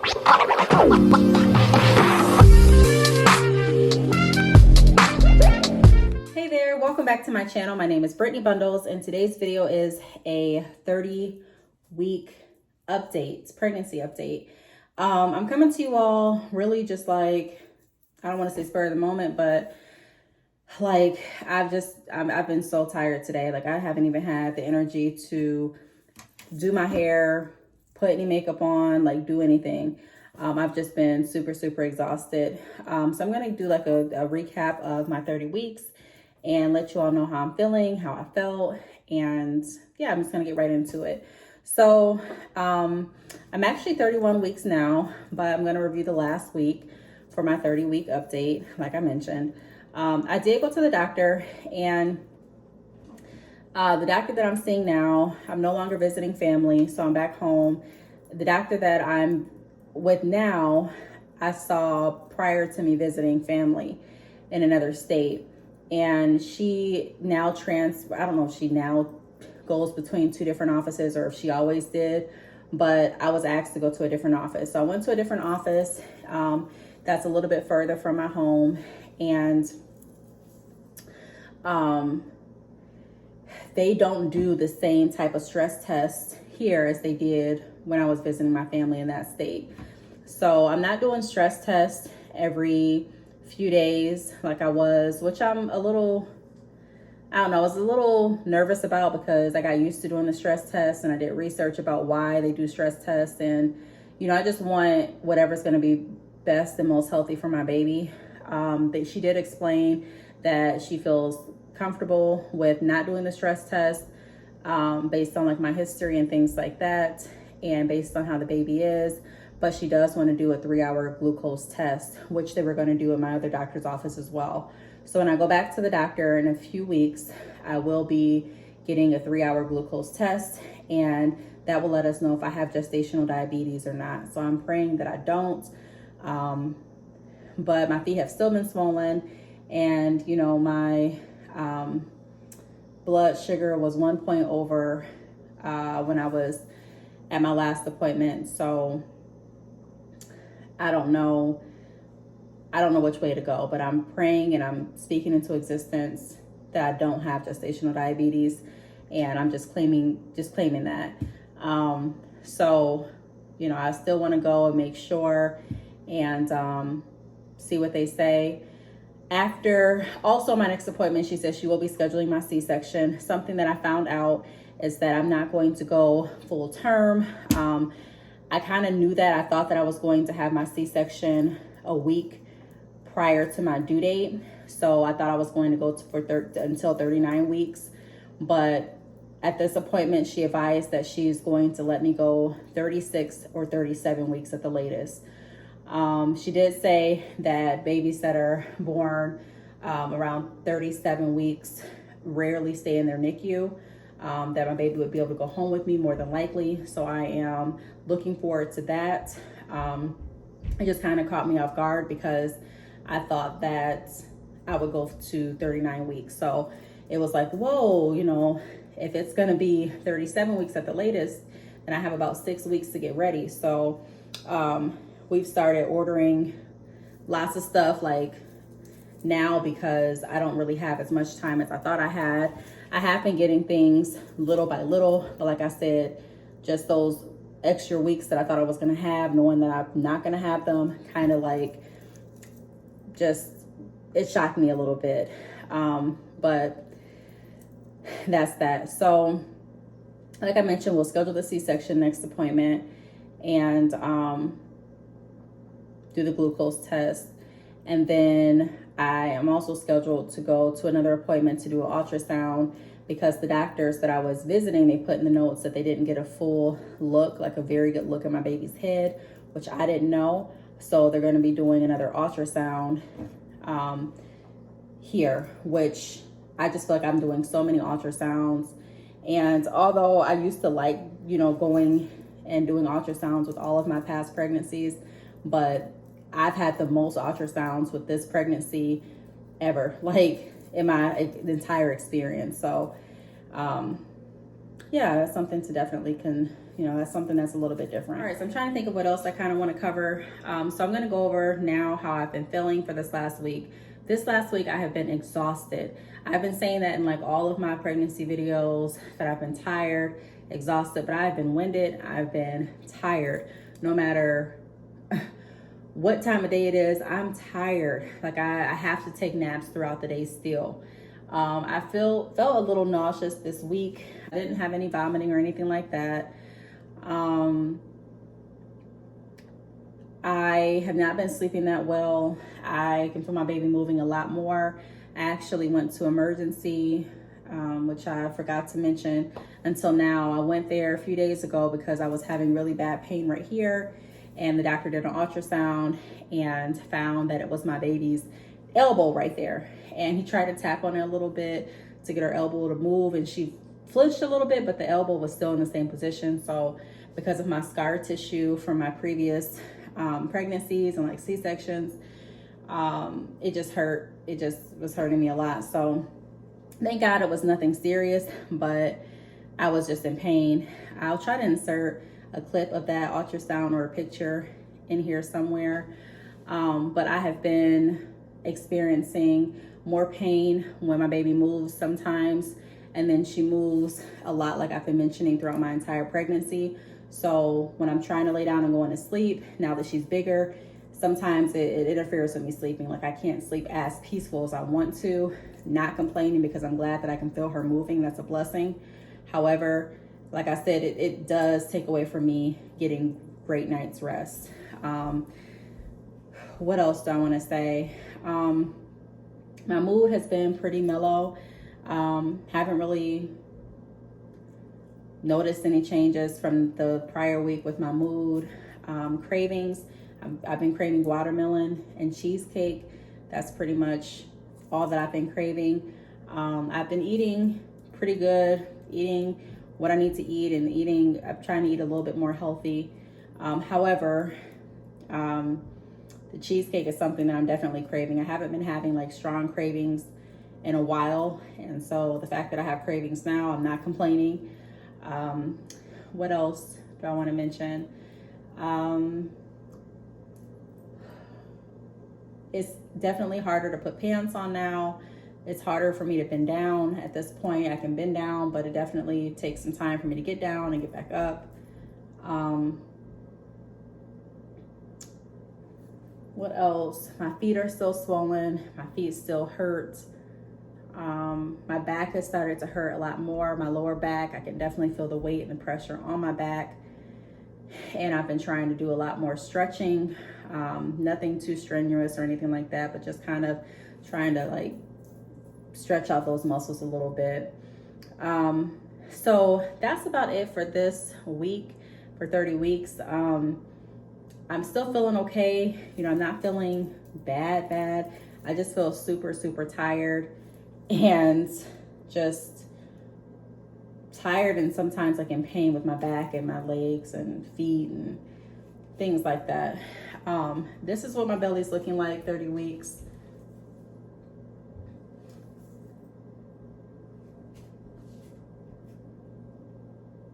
Hey there, welcome back to my channel. My name is Brittney Bundles, and today's video is a 30-week update, pregnancy update. I'm coming to you all really just like, I don't want to say spur of the moment, but like I've been so tired today. Like I haven't even had the energy to do my hair, put any makeup on, like do anything. I've just been super exhausted. So I'm going to do like a recap of my 30 weeks and let you all know how I'm feeling, how I felt. And yeah, I'm just going to get right into it. So I'm actually 31 weeks now, but I'm going to review the last week for my 30-week update, like I mentioned. I did go to the doctor, and the doctor that I'm seeing now, I'm no longer visiting family, so I'm back home. The doctor that I'm with now, I saw prior to me visiting family in another state. And she now I don't know if she now goes between two different offices or if she always did, but I was asked to go to a different office. So I went to a different office that's a little bit further from my home. And they don't do the same type of stress test here as they did when I was visiting my family in that state. So I'm not doing stress tests every few days like I was, which I'm a little, I don't know, I was a little nervous about because I got used to doing the stress test, and I did research about why they do stress tests. And, you know, I just want whatever's going to be best and most healthy for my baby. She did explain that she feels comfortable with not doing the stress test based on like my history and things like that, and based on how the baby is. But she does want to do a 3-hour glucose test, which they were going to do in my other doctor's office as well. So when I go back to the doctor in a few weeks, I will be getting a 3-hour glucose test, and that will let us know if I have gestational diabetes or not. So I'm praying that I don't. But my feet have still been swollen, and you know, my blood sugar was 1 point over when I was at my last appointment. So I don't know which way to go, but I'm praying and I'm speaking into existence that I don't have gestational diabetes, and I'm just claiming that. So, you know, I still want to go and make sure and see what they say. After also my next appointment, she says she will be scheduling my C-section. Something that I found out is that I'm not going to go full term. I kind of knew that. I thought that I was going to have my C-section a week prior to my due date. So I thought I was going to go until 39 weeks. But at this appointment, she advised that she's going to let me go 36 or 37 weeks at the latest. She did say that babies that are born around 37 weeks rarely stay in their NICU. That my baby would be able to go home with me more than likely. So I am looking forward to that. It just kind of caught me off guard because I thought that I would go to 39 weeks. So it was like, whoa, you know, if it's going to be 37 weeks at the latest, then I have about 6 weeks to get ready. So we've started ordering lots of stuff like now because I don't really have as much time as I thought I had. I have been getting things little by little, but like I said, just those extra weeks that I thought I was going to have, knowing that I'm not going to have them, kind of like it shocked me a little bit. But that's that. So like I mentioned, we'll schedule the C-section next appointment and do the glucose test. And then I am also scheduled to go to another appointment to do an ultrasound because the doctors that I was visiting, they put in the notes that they didn't get a full look, like a very good look at my baby's head, which I didn't know. So they're going to be doing another ultrasound here, which I just feel like I'm doing so many ultrasounds. And although I used to like, you know, going and doing ultrasounds with all of my past pregnancies, but I've had the most ultrasounds with this pregnancy ever, like in my entire experience. So yeah, that's something to definitely you know, that's something that's a little bit different. All right, so I'm trying to think of what else I kind of want to cover. So I'm going to go over now how I've been feeling for this last week. This last week, I have been exhausted. I've been saying that in like all of my pregnancy videos, that I've been tired, exhausted, but I've been winded. I've been tired. No matter what time of day it is, I'm tired. Like I have to take naps throughout the day still. I felt a little nauseous this week. I didn't have any vomiting or anything like that. I have not been sleeping that well. I can feel my baby moving a lot more. I actually went to emergency, which I forgot to mention until now. I went there a few days ago because I was having really bad pain right here, and the doctor did an ultrasound and found that it was my baby's elbow right there. And he tried to tap on it a little bit to get her elbow to move, and she flinched a little bit, but the elbow was still in the same position. So because of my scar tissue from my previous pregnancies and like C-sections, it just hurt. It just was hurting me a lot. So thank God it was nothing serious, but I was just in pain. I'll try to insert a clip of that ultrasound or a picture in here somewhere. But I have been experiencing more pain when my baby moves sometimes, and then she moves a lot, like I've been mentioning throughout my entire pregnancy. So when I'm trying to lay down and going to sleep, now that she's bigger, sometimes it interferes with me sleeping. Like I can't sleep as peaceful as I want to. Not complaining, because I'm glad that I can feel her moving. That's a blessing. However, like I said, it does take away from me getting great night's rest. What else do I want to say? My mood has been pretty mellow. Haven't really noticed any changes from the prior week with my mood. Cravings, I've been craving watermelon and cheesecake. That's pretty much all that I've been craving. I've been eating pretty good, eating what I need to eat, and I'm trying to eat a little bit more healthy. However, the cheesecake is something that I'm definitely craving. I haven't been having like strong cravings in a while, and so the fact that I have cravings now, I'm not complaining. What else do I want to mention? It's definitely harder to put pants on now. It's harder for me to bend down. At this point, I can bend down, but it definitely takes some time for me to get down and get back up. What else? My feet are still swollen. My feet still hurt. My back has started to hurt a lot more. My lower back, I can definitely feel the weight and the pressure on my back. And I've been trying to do a lot more stretching. Nothing too strenuous or anything like that, but just kind of trying to like stretch out those muscles a little bit. So that's about it for this week, for 30 weeks. I'm still feeling okay. You know, I'm not feeling bad. I just feel super, super tired, and just tired, and sometimes like in pain with my back and my legs and feet and things like that. This is what my belly's looking like 30 weeks.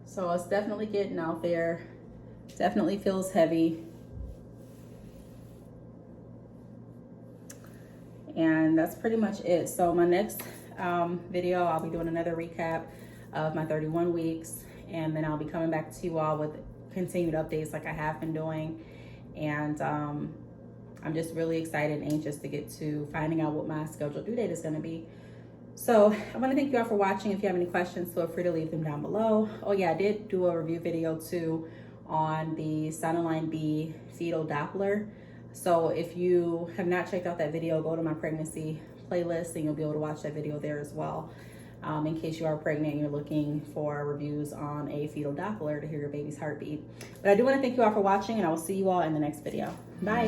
So it's definitely getting out there. Definitely feels heavy. And that's pretty much it. So my next video, I'll be doing another recap of my 31 weeks. And then I'll be coming back to you all with continued updates like I have been doing. And I'm just really excited and anxious to get to finding out what my scheduled due date is gonna be. So I want to thank you all for watching. If you have any questions, feel free to leave them down below. Oh yeah, I did do a review video too on the Sonneline B fetal Doppler. So if you have not checked out that video, go to my pregnancy playlist and you'll be able to watch that video there as well. In case you are pregnant and you're looking for reviews on a fetal Doppler to hear your baby's heartbeat. But I do want to thank you all for watching, and I will see you all in the next video. Bye.